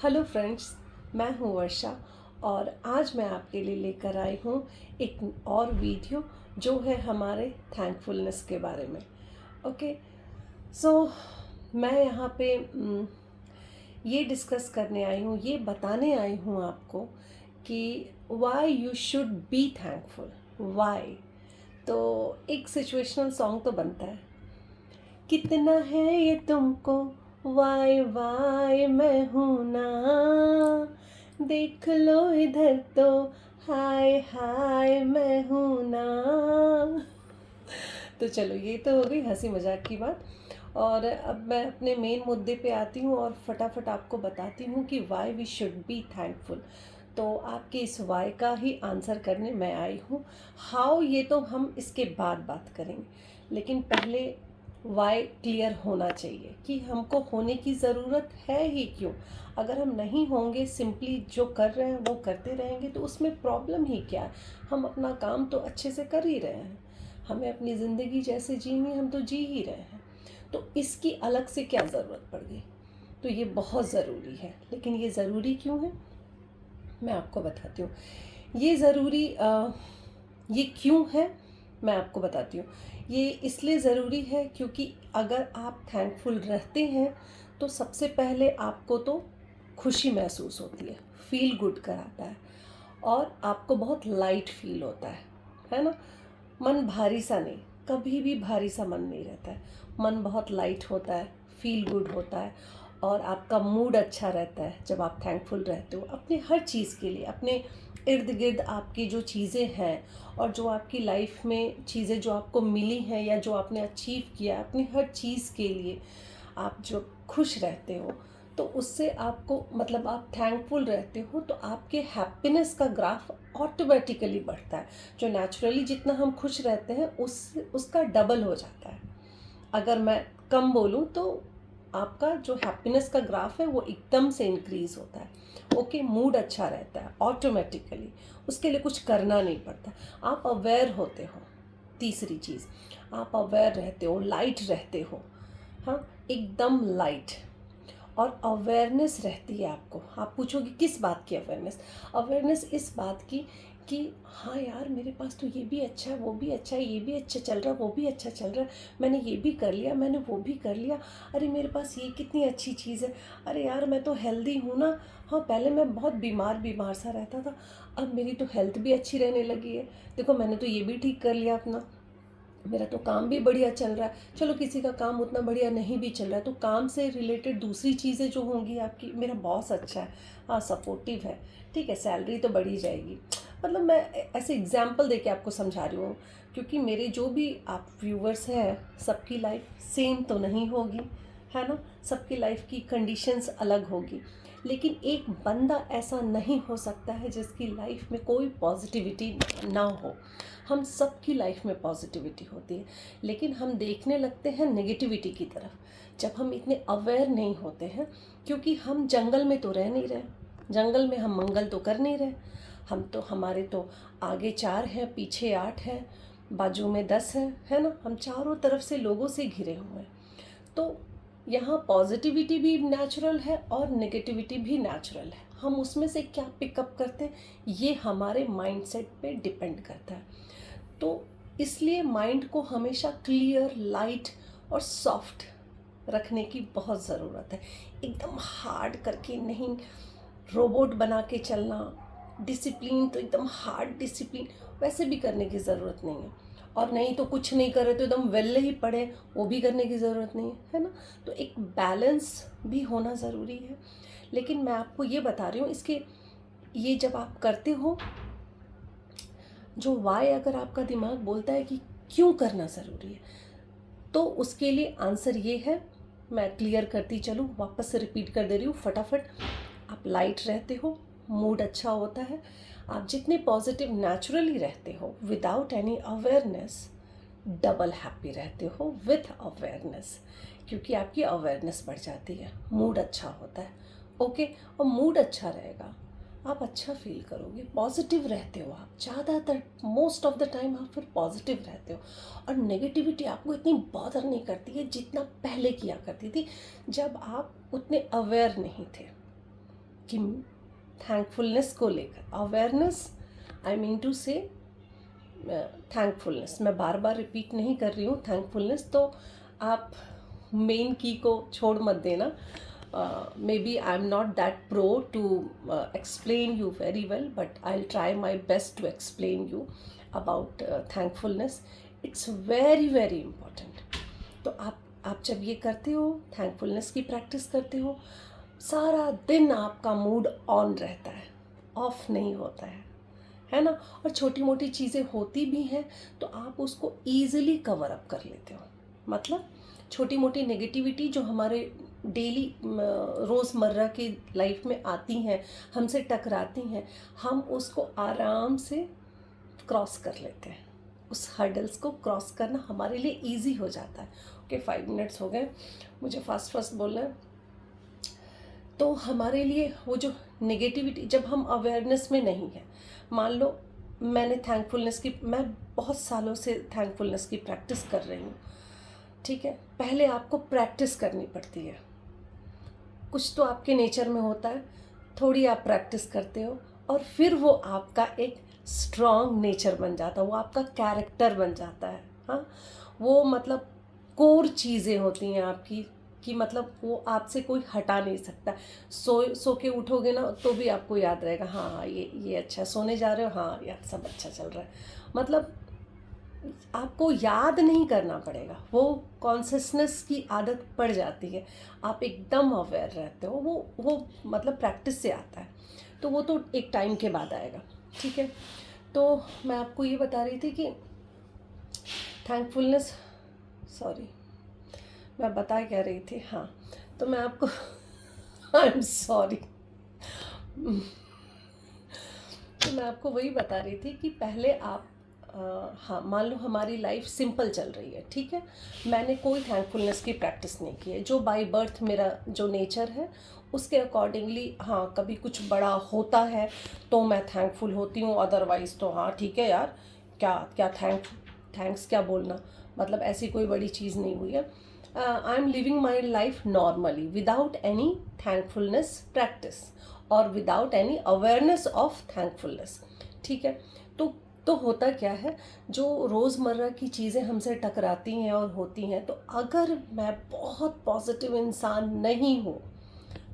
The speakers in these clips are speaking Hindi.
हेलो फ्रेंड्स, मैं हूँ वर्षा और आज मैं आपके लिए लेकर आई हूँ एक और वीडियो जो है हमारे थैंकफुलनेस के बारे में। ओके, सो मैं यहाँ पे ये डिस्कस करने आई हूँ, ये बताने आई हूँ आपको कि why you should be thankful. Why तो एक सिचुएशनल सॉन्ग तो बनता है, कितना है ये तुमको, वाई वाई मैं हूँ ना, देख लो इधर तो, हाय हाय मैं हूँ ना। तो चलो, ये तो हो गई हंसी मजाक की बात। और अब मैं अपने मेन मुद्दे पे आती हूँ और फटाफट आपको बताती हूँ कि why we should be thankful. तो आपके इस वाई का ही आंसर करने मैं आई हूँ। हाउ, ये तो हम इसके बाद बात करेंगे, लेकिन पहले वाई क्लियर होना चाहिए कि हमको होने की ज़रूरत है ही क्यों। अगर हम नहीं होंगे, सिंपली जो कर रहे हैं वो करते रहेंगे, तो उसमें प्रॉब्लम ही क्या है। हम अपना काम तो अच्छे से कर ही रहे हैं, हमें अपनी ज़िंदगी जैसे जीनी हम तो जी ही रहे हैं, तो इसकी अलग से क्या ज़रूरत पड़ गई। तो ये बहुत ज़रूरी है, लेकिन ये ज़रूरी क्यों है मैं आपको बताती हूँ। ये ज़रूरी ये क्यों है मैं आपको बताती हूँ। ये इसलिए ज़रूरी है क्योंकि अगर आप थैंकफुल रहते हैं तो सबसे पहले आपको तो खुशी महसूस होती है, फील गुड कराता है, और आपको बहुत लाइट फील होता है ना। मन भारी सा नहीं, कभी भी भारी सा मन नहीं रहता है, मन बहुत लाइट होता है, फील गुड होता है, और आपका मूड अच्छा रहता है जब आप थैंकफुल रहते हो अपने हर चीज़ के लिए। अपने इर्द गिर्द आपकी जो चीज़ें हैं और जो आपकी लाइफ में चीज़ें जो आपको मिली हैं या जो आपने अचीव किया है, अपनी हर चीज़ के लिए आप जो खुश रहते हो, तो उससे आपको मतलब आप थैंकफुल रहते हो तो आपके हैप्पीनेस का ग्राफ ऑटोमेटिकली बढ़ता है। जो नेचुरली जितना हम खुश रहते हैं उसका डबल हो जाता है। अगर मैं कम बोलूँ तो आपका जो हैप्पीनेस का ग्राफ है वो एकदम से इंक्रीज होता है। ओके, मूड अच्छा रहता है ऑटोमेटिकली, उसके लिए कुछ करना नहीं पड़ता। आप अवेयर होते हो, तीसरी चीज़, आप अवेयर रहते हो, लाइट रहते हो। हाँ, एकदम लाइट, और अवेयरनेस रहती है आपको। आप पूछोगे किस बात की अवेयरनेस? अवेयरनेस इस बात की कि हाँ यार, मेरे पास तो ये भी अच्छा है, वो भी अच्छा है, ये भी अच्छा चल रहा है, वो भी अच्छा चल रहा है, मैंने ये भी कर लिया, मैंने वो भी कर लिया, अरे मेरे पास ये कितनी अच्छी चीज़ है, अरे यार मैं तो हेल्दी हूँ ना। हाँ, पहले मैं बहुत बीमार बीमार सा रहता था, अब मेरी तो हेल्थ भी अच्छी रहने लगी है, देखो मैंने तो ये भी ठीक कर लिया अपना, मेरा तो काम भी बढ़िया चल रहा है। चलो, किसी का काम उतना बढ़िया नहीं भी चल रहा है तो काम से रिलेटेड दूसरी चीज़ें जो होंगी आपकी, मेरा बॉस अच्छा है, हाँ सपोर्टिव है, ठीक है, सैलरी तो बढ़ी जाएगी। मतलब मैं ऐसे एग्जाम्पल दे के आपको समझा रही हूँ, क्योंकि मेरे जो भी आप व्यूवर्स हैं सबकी लाइफ सेम तो नहीं होगी, है ना। सबकी लाइफ की कंडीशंस अलग होगी, लेकिन एक बंदा ऐसा नहीं हो सकता है जिसकी लाइफ में कोई पॉजिटिविटी ना हो। हम सबकी लाइफ में पॉजिटिविटी होती है, लेकिन हम देखने लगते हैं नेगेटिविटी की तरफ जब हम इतने अवेयर नहीं होते हैं, क्योंकि हम जंगल में तो रह नहीं रहे, जंगल में हम मंगल तो कर नहीं रहे। हम तो, हमारे तो आगे 4 हैं, पीछे 8 हैं, बाजू में 10 हैं, है ना। हम चारों तरफ से लोगों से घिरे हुए हैं, तो यहाँ पॉजिटिविटी भी नेचुरल है और नेगेटिविटी भी नेचुरल है। हम उसमें से क्या पिकअप करते हैं ये हमारे माइंडसेट पे डिपेंड करता है। तो इसलिए माइंड को हमेशा क्लियर, लाइट और सॉफ्ट रखने की बहुत ज़रूरत है। एकदम हार्ड करके नहीं, रोबोट बना के चलना, डिसिप्लिन तो एकदम हार्ड डिसिप्लिन वैसे भी करने की ज़रूरत नहीं है, और नहीं तो कुछ नहीं करे तो एकदम वेल्ले ही पड़े, वो भी करने की ज़रूरत नहीं है ना। तो एक बैलेंस भी होना ज़रूरी है। लेकिन मैं आपको ये बता रही हूँ, इसके ये जब आप करते हो, जो वाई अगर आपका दिमाग बोलता है कि क्यों करना ज़रूरी है, तो उसके लिए आंसर ये है। मैं क्लियर करती चलूँ, वापस से रिपीट कर दे रही हूँ फटाफट। आप लाइट रहते हो, मूड अच्छा होता है, आप जितने पॉजिटिव नेचुरली रहते हो without any awareness, double happy रहते हो विथ अवेयरनेस, क्योंकि आपकी अवेयरनेस बढ़ जाती है, मूड अच्छा होता है। ओके, और मूड अच्छा रहेगा, आप अच्छा फील करोगे, पॉजिटिव रहते हो आप ज़्यादातर, मोस्ट ऑफ द टाइम आप फिर पॉजिटिव रहते हो, और नेगेटिविटी आपको इतनी बॉदर नहीं करती है जितना पहले किया करती थी जब आप उतने अवेयर नहीं थे। कि थैंकफुलनेस को लेकर अवेयरनेस, आई मीन टू से थैंकफुलनेस, मैं बार बार रिपीट नहीं कर रही हूँ थैंकफुलनेस, तो आप मेन की को छोड़ मत देना. Maybe I am not that pro to explain you very well, but I'll try my best to explain you about thankfulness. It's very very important. तो आप जब ये करते हो, थैंकफुलनेस की प्रैक्टिस करते हो, सारा दिन आपका मूड ऑन रहता है, ऑफ नहीं होता है ना. और छोटी मोटी चीज़ें होती भी हैं तो आप उसको ईजिली कवर अप कर लेते हो. मतलब छोटी मोटी नेगेटिविटी जो हमारे डेली रोज़मर्रा की लाइफ में आती हैं, हमसे टकराती हैं, हम उसको आराम से क्रॉस कर लेते हैं. उस हर्डल्स को क्रॉस करना हमारे लिए इजी हो जाता है. ओके, 5 मिनट्स हो गए, मुझे फास्ट बोलना है. तो हमारे लिए वो जो नेगेटिविटी, जब हम अवेयरनेस में नहीं है, मान लो मैं बहुत सालों से थैंकफुलनेस की प्रैक्टिस कर रही हूँ, ठीक है. पहले आपको प्रैक्टिस करनी पड़ती है. कुछ तो आपके नेचर में होता है, थोड़ी आप प्रैक्टिस करते हो और फिर वो आपका एक स्ट्रॉन्ग नेचर बन जाता है, वो आपका कैरेक्टर बन जाता है. हाँ, वो मतलब कोर चीज़ें होती हैं आपकी, कि मतलब वो आपसे कोई हटा नहीं सकता. सो के उठोगे ना तो भी आपको याद रहेगा, हाँ ये अच्छा, सोने जा रहे हो, हाँ यार सब अच्छा चल रहा है. मतलब आपको याद नहीं करना पड़ेगा, वो कॉन्शियसनेस की आदत पड़ जाती है, आप एकदम अवेयर रहते हो. वो मतलब प्रैक्टिस से आता है. तो वो तो एक टाइम के बाद आएगा, ठीक है. तो मैं आपको ये बता रही थी कि थैंकफुलनेस, सॉरी मैं बता क्या रही थी, हाँ. तो मैं आपको आई एम सॉरी. तो मैं आपको वही बता रही थी कि पहले आप हाँ, मान लो हमारी लाइफ सिंपल चल रही है, ठीक है. मैंने कोई थैंकफुलनेस की प्रैक्टिस नहीं की है. जो बाय बर्थ मेरा जो नेचर है उसके अकॉर्डिंगली, हाँ कभी कुछ बड़ा होता है तो मैं थैंकफुल होती हूँ, अदरवाइज़ तो हाँ ठीक है यार, क्या क्या थैंक्स क्या बोलना, मतलब ऐसी कोई बड़ी चीज़ नहीं हुई है. I am living my life normally without any thankfulness practice और without any awareness of thankfulness, ठीक है. तो होता क्या है, जो रोज़मर्रा की चीज़ें हमसे टकराती हैं और होती हैं, तो अगर मैं बहुत पॉजिटिव इंसान नहीं हूँ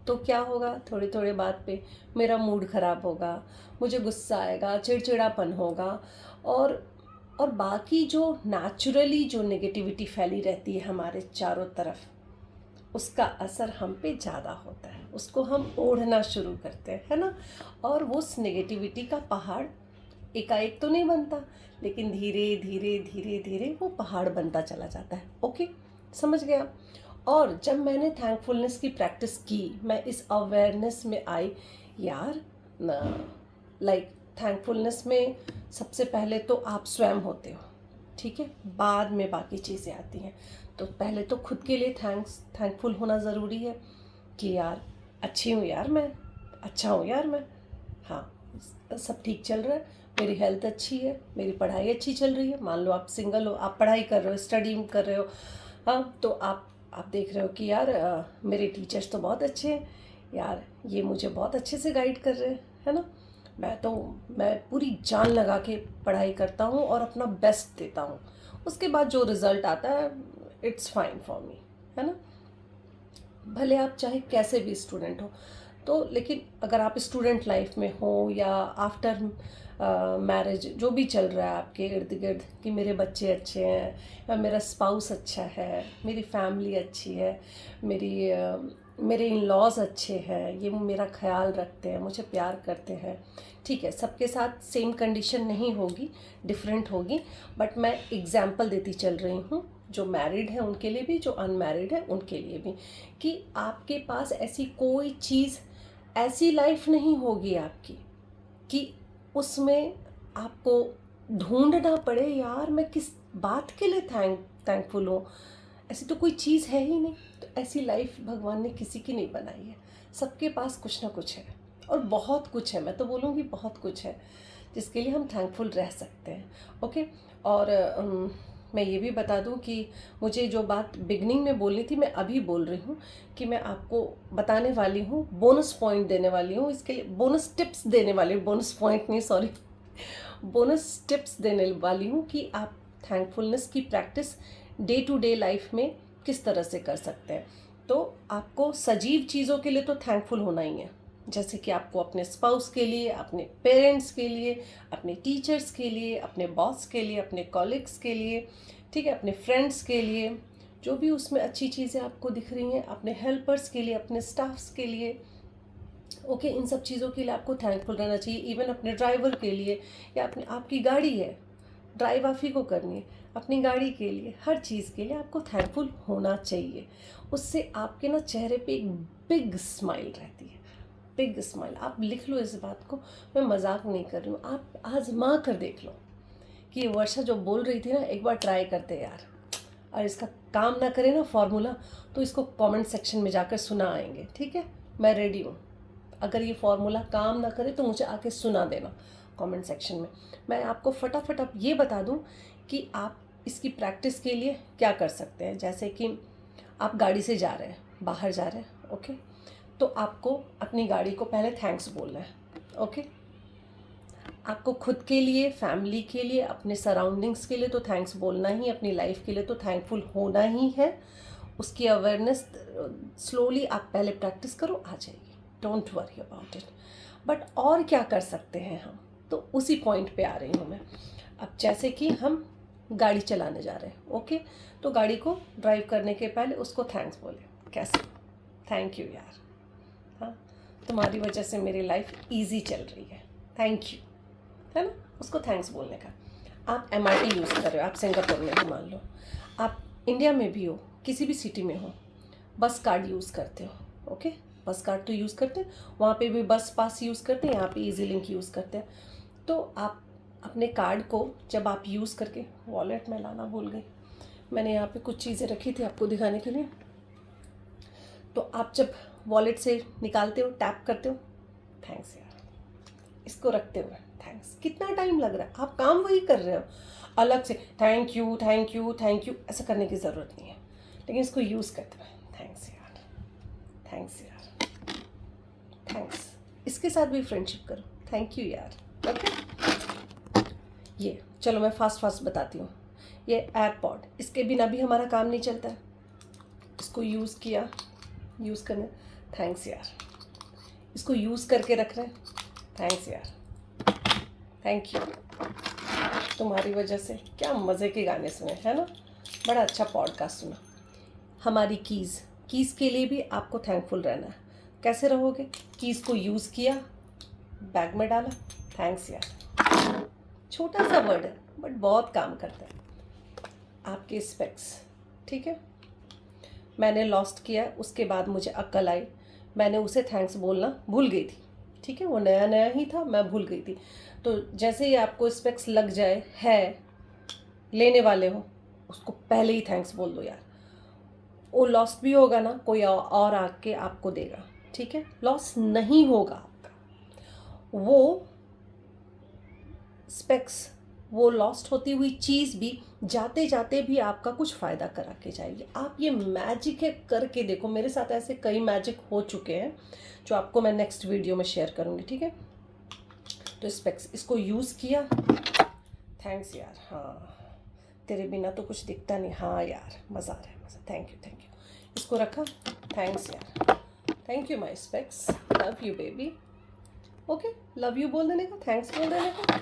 तो क्या होगा, थोड़ी थोड़ी बात पे मेरा मूड ख़राब होगा, मुझे गुस्सा आएगा, चिड़चिड़ापन होगा. और बाकी जो नेचुरली जो नेगेटिविटी फैली रहती है हमारे चारों तरफ, उसका असर हम पे ज़्यादा होता है, उसको हम ओढ़ना शुरू करते हैं, है ना. और वो उस नेगेटिविटी का पहाड़ एकाएक तो नहीं बनता, लेकिन धीरे धीरे धीरे धीरे वो पहाड़ बनता चला जाता है. ओके, समझ गया. और जब मैंने थैंकफुलनेस की प्रैक्टिस की, मैं इस अवेयरनेस में आई, यार लाइक थैंकफुलनेस में सबसे पहले तो आप स्वयं होते हो, ठीक है, बाद में बाकी चीज़ें आती हैं. तो पहले तो खुद के लिए थैंकफुल होना ज़रूरी है कि यार अच्छी हूँ यार मैं, अच्छा हूँ यार मैं, हाँ सब ठीक चल रहा है, मेरी हेल्थ अच्छी है, मेरी पढ़ाई अच्छी चल रही है. मान लो आप सिंगल हो, आप पढ़ाई कर रहे हो, स्टडी कर रहे हो, हाँ, तो आप देख रहे हो कि यार मेरे टीचर्स तो बहुत अच्छे हैं यार, ये मुझे बहुत अच्छे से गाइड कर रहे हैं, है ना. मैं पूरी जान लगा के पढ़ाई करता हूँ और अपना बेस्ट देता हूँ. उसके बाद जो रिज़ल्ट आता है, इट्स फाइन फॉर मी, है ना. भले आप चाहे कैसे भी स्टूडेंट हो, तो लेकिन अगर आप स्टूडेंट लाइफ में हो या आफ्टर मैरिज, जो भी चल रहा है आपके इर्द गिर्द, कि मेरे बच्चे अच्छे हैं या मेरा स्पाउस अच्छा है, मेरी फैमिली अच्छी है, मेरे इन लॉज अच्छे हैं, ये मेरा ख्याल रखते हैं, मुझे प्यार करते हैं, ठीक है. सबके साथ सेम कंडीशन नहीं होगी, डिफरेंट होगी, बट मैं एग्जाम्पल देती चल रही हूँ, जो मैरिड है उनके लिए भी, जो अनमैरिड है उनके लिए भी, कि आपके पास ऐसी कोई चीज़, ऐसी लाइफ नहीं होगी आपकी कि उसमें आपको ढूंढना पड़े, यार मैं किस बात के लिए थैंकफुल हूँ. ऐसी तो कोई चीज़ है ही नहीं. तो ऐसी लाइफ भगवान ने किसी की नहीं बनाई है. सबके पास कुछ ना कुछ है, और बहुत कुछ है, मैं तो बोलूँगी बहुत कुछ है जिसके लिए हम थैंकफुल रह सकते हैं. ओके. और मैं ये भी बता दूं कि मुझे जो बात बिगनिंग में बोलनी थी मैं अभी बोल रही हूँ कि मैं आपको बताने वाली हूँ, बोनस पॉइंट देने वाली हूँ, इसके लिए बोनस टिप्स देने वाली हूँ, बोनस पॉइंट नहीं, सॉरी, बोनस टिप्स देने वाली हूँ कि आप थैंकफुलनेस की practice day to day life में किस तरह से कर सकते हैं। तो आपको सजीव चीज़ों के लिए तो थैंकफुल होना ही है, जैसे कि आपको अपने स्पाउस के लिए, अपने पेरेंट्स के लिए, अपने टीचर्स के लिए, अपने बॉस के लिए, अपने कॉलिग्स के लिए, ठीक है, अपने फ्रेंड्स के लिए, जो भी उसमें अच्छी चीज़ें आपको दिख रही हैं, अपने हेल्पर्स के लिए, अपने स्टाफ्स के लिए, ओके, इन सब चीज़ों के लिए आपको थैंकफुल रहना चाहिए। इवन अपने ड्राइवर के लिए, या अपने, आपकी गाड़ी है, ड्राइव आप ही को करनी है, अपनी गाड़ी के लिए, हर चीज़ के लिए आपको थैंकफुल होना चाहिए। उससे आपके ना चेहरे पे एक बिग स्माइल रहती है, बिग स्माइल। आप लिख लो इस बात को, मैं मजाक नहीं कर रही हूँ, आप आजमा कर देख लो कि ये वर्षा जो बोल रही थी ना, एक बार ट्राई करते यार। और इसका काम ना करे ना फॉर्मूला, तो इसको कमेंट सेक्शन में जाकर सुना आएंगे, ठीक है, मैं रेडी हूँ। अगर ये फॉर्मूला काम ना करे तो मुझे आके सुना देना कमेंट सेक्शन में। मैं आपको फटाफट अब ये बता दूं कि आप इसकी प्रैक्टिस के लिए क्या कर सकते हैं। जैसे कि आप गाड़ी से जा रहे हैं, बाहर जा रहे हैं, ओके, तो आपको अपनी गाड़ी को पहले थैंक्स बोलना है, ओके। आपको खुद के लिए, फैमिली के लिए, अपने सराउंडिंग्स के लिए तो थैंक्स बोलना ही, अपनी लाइफ के लिए तो थैंकफुल होना ही है। उसकी अवेयरनेस स्लोली आप पहले प्रैक्टिस करो, आ जाएगी, don't worry about it. But और क्या कर सकते हैं हम, तो उसी पॉइंट पे आ रही हूँ मैं। अब जैसे कि हम गाड़ी चलाने जा रहे हैं, ओके, तो गाड़ी को ड्राइव करने के पहले उसको थैंक्स बोले। कैसे? थैंक यू यार, हाँ, तुम्हारी वजह से मेरी लाइफ ईजी चल रही है, थैंक यू, है ना, उसको थैंक्स बोलने का। आप MRT यूज़ कर रहे हो, आप सिंगापुर में हो मान लो, आप इंडिया में भी हो, किसी भी सिटी में हो, बस कार्ड यूज़ करते हो, ओके, बस कार्ड तो यूज़ करते हैं, वहाँ पे भी बस पास यूज़ करते हैं, यहाँ पे इजी लिंक यूज़ करते हैं। तो आप अपने कार्ड को जब आप यूज़ करके, वॉलेट में लाना भूल गई, मैंने यहाँ पे कुछ चीज़ें रखी थी आपको दिखाने के लिए। तो आप जब वॉलेट से निकालते हो, टैप करते हो, थैंक्स यार, इसको रखते हुए थैंक्स। कितना टाइम लग रहा है, आप काम वही कर रहे हो, अलग से thank you thank you thank you ऐसा करने की ज़रूरत नहीं है, लेकिन इसको यूज़ करते हुए थैंक्स यार, थैंक्स यार, थैंक्स। इसके साथ भी फ्रेंडशिप करो, थैंक यू यार, ओके। ये चलो मैं फास्ट बताती हूँ। ये एयरपॉड, इसके बिना भी हमारा काम नहीं चलता है। इसको यूज़ किया, यूज़ करने, थैंक्स यार। इसको यूज़ करके रख रहे हैं, थैंक्स यार, थैंक यू, तुम्हारी वजह से क्या मज़े के गाने सुने, है ना, बड़ा अच्छा पॉडकास्ट सुना। हमारी कीज़ के लिए भी आपको थैंकफुल रहना है। कैसे रहोगे? कीज़ को यूज़ किया, बैग में डाला, थैंक्स यार। छोटा सा वर्ड है बट बहुत काम करता है। आपके स्पेक्स, ठीक है, मैंने लॉस्ट किया, उसके बाद मुझे अक्ल आई, मैंने उसे थैंक्स बोलना भूल गई थी, ठीक है, वो नया नया ही था, मैं भूल गई थी। तो जैसे ही आपको स्पेक्स लग जाए, है लेने वाले हो, उसको पहले ही थैंक्स बोल दो यार। वो लॉस्ट भी होगा ना, कोई और आके आपको देगा, ठीक है, लॉस नहीं होगा आपका। वो स्पेक्स, वो लॉस्ट होती हुई चीज़ भी जाते जाते भी आपका कुछ फ़ायदा करा के जाएगी। आप ये मैजिक है, करके देखो, मेरे साथ ऐसे कई मैजिक हो चुके हैं जो आपको मैं नेक्स्ट वीडियो में शेयर करूँगी, ठीक है। तो स्पेक्स, इसको यूज़ किया, थैंक्स यार, हाँ, तेरे बिना तो कुछ दिखता नहीं, हाँ यार, मज़ा आ रहा है, मज़ा, थैंक यू थैंक यू। इसको रखा, थैंक्स यार, thank you my specs, love you baby, okay, love you बोल देने का, थैंक्स बोल देने का।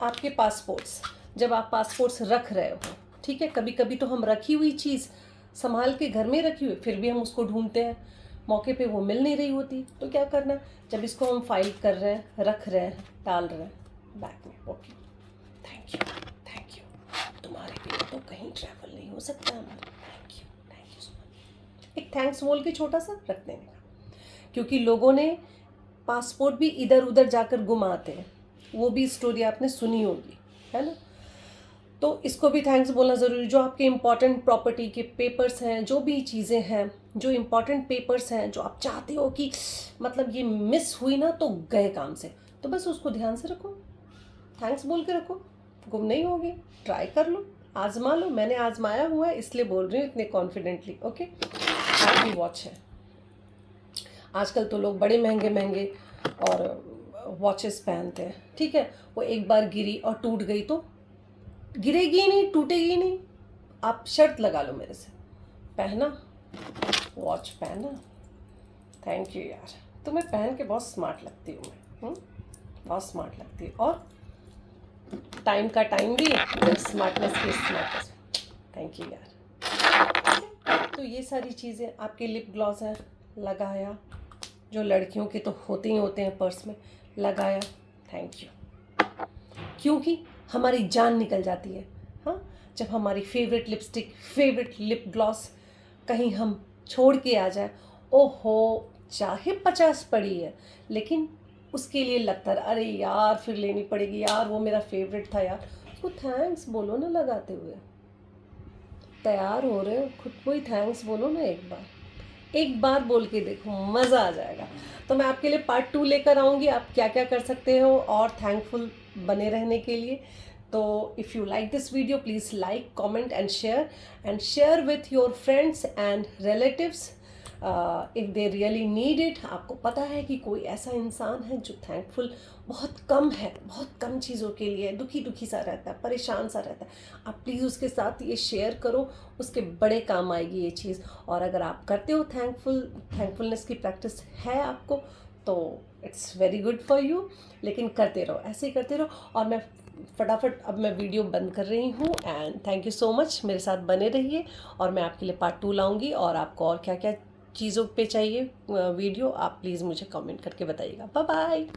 आपके पासपोर्ट्स, जब आप पासपोर्ट्स रख रहे हो, ठीक है, कभी कभी तो हम रखी हुई चीज़ संभाल के घर में रखी हुई, फिर भी हम उसको ढूंढते हैं, मौके पे वो मिल नहीं रही होती, तो क्या करना है, जब इसको हम फाइल कर रहे हैं, रख रहे हैं, डाल रहे हैं बैग में, ओके, थैंक यू, तुम्हारे बिना तो कहीं ट्रैवल नहीं हो सकता हमारा, थैंक यू सो मच। एक थैंक्स बोल के छोटा सा रख देने का, क्योंकि लोगों ने पासपोर्ट भी इधर उधर जाकर गुम आते हैं, वो भी स्टोरी आपने सुनी होगी, है ना। तो इसको भी थैंक्स बोलना ज़रूरी। जो आपके इम्पॉर्टेंट प्रॉपर्टी के पेपर्स हैं, जो भी चीज़ें हैं, जो इम्पॉर्टेंट पेपर्स हैं, जो आप चाहते हो कि मतलब ये मिस हुई ना तो गए काम से, तो बस उसको ध्यान से रखो, थैंक्स बोल के रखो, गुम नहीं होगी, ट्राई कर लो, आजमा लो, मैंने आजमाया हुआ है इसलिए बोल रही हूँ इतने कॉन्फिडेंटली। ओके, आपकी वॉच है। आजकल तो लोग बड़े महंगे महंगे और वॉचेस पहनते हैं, ठीक है। वो एक बार गिरी और टूट गई तो गिरेगी नहीं, टूटेगी नहीं। आप शर्त लगा लो मेरे से, पहना वॉच, पहना। थैंक यू यार, तुम्हें पहन के बहुत स्मार्ट लगती हूँ मैं, बहुत स्मार्ट लगती है। और टाइम का टाइम भी, स्मार्टनेस की स्मार्टनेस। थैंक यू यार। तो ये सारी चीज़ें, आपके लिप ग्लॉस है, लगाया, जो लड़कियों के तो होते ही होते हैं पर्स में, लगाया। Thank you. क्योंकि हमारी जान निकल जाती है, हाँ, जब हमारी favourite lipstick, favourite lip gloss कहीं हम छोड़ के आ जाए। ओहो, चाहे 50 पड़ी है, लेकिन उसके लिए लगता है अरे यार फिर लेनी पड़ेगी यार, वो मेरा फेवरेट था यार। उसको थैंक्स बोलो ना लगाते हुए। तैयार हो रहे हो, खुद को ही थैंक्स बोलो ना, एक बार बोल के देखो, मज़ा आ जाएगा। तो मैं आपके लिए पार्ट 2 लेकर आऊँगी, आप क्या क्या कर सकते हो और थैंकफुल बने रहने के लिए। तो if you like this video, please like, comment and share with your friends and relatives if they really need it. आपको पता है कि कोई ऐसा इंसान है जो थैंकफुल बहुत कम है, बहुत कम चीज़ों के लिए दुखी सा रहता है, परेशान सा रहता है। आप प्लीज़ उसके साथ ये शेयर करो, उसके बड़े काम आएगी ये चीज़। और अगर आप करते हो थैंकफुलनेस की प्रैक्टिस है आपको, तो it's very good for you. लेकिन करते रहो, ऐसे ही करते रहो। और मैं फटाफट अब मैं वीडियो बंद कर रही हूँ। And thank you so much, मेरे साथ बने रहिए। और मैं आपके लिए पार्ट 2 लाऊंगी। और आपको और क्या क्या चीज़ों पे चाहिए वीडियो, आप प्लीज़ मुझे कमेंट करके बताइएगा। Bye bye.